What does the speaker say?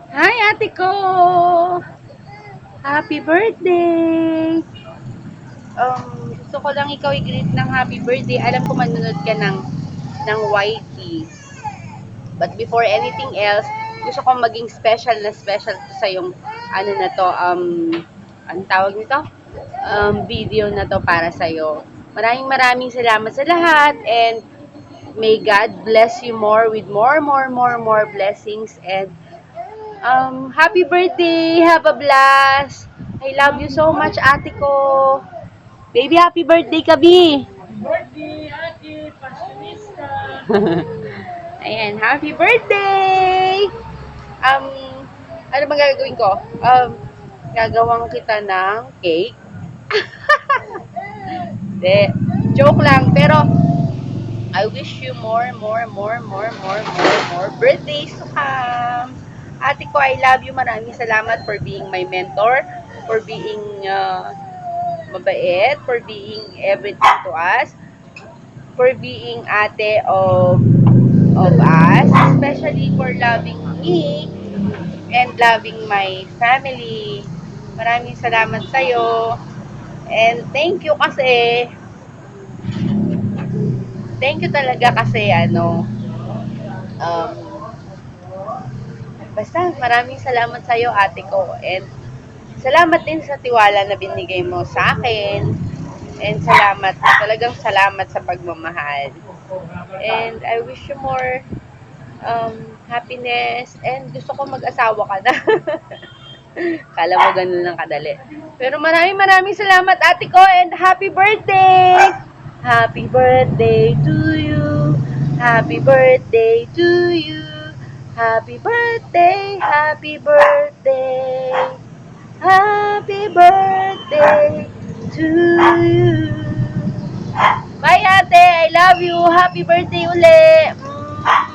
Hi, ate ko! Happy birthday! Gusto ko lang ikaw i-greet ng happy birthday. Alam ko manunod ka ng YT. But before anything else, gusto ko maging special to sa yung ano na to, anong tawag nito? Video na to para sa'yo. Maraming salamat sa lahat and may God bless you more with more blessings and happy birthday! Have a blast! I love you so much, ate ko. Baby, happy birthday, Kabi! Birthday, Ate Fashionista! Ayan, happy birthday! Um, ano bang gagawin ko? Gagawang kita ng cake. De, joke lang. Pero, I wish you more birthdays to come. Ate ko, I love you. Maraming salamat for being my mentor, for being mabait, for being everything to us, for being ate of us, especially for loving me and loving my family. Maraming salamat sa'yo. And thank you talaga kasi um, basta maraming salamat sa'yo ate ko. And salamat din sa tiwala na binigay mo sa akin. And talagang salamat sa pagmamahal. And I wish you more happiness and gusto ko mag-asawa ka na. Kala mo ganun lang kadali. Pero maraming salamat ate ko and happy birthday! Happy birthday to you. Happy birthday to you. Happy birthday, happy birthday. Happy birthday to you. Bye ate, I love you. Happy birthday uli.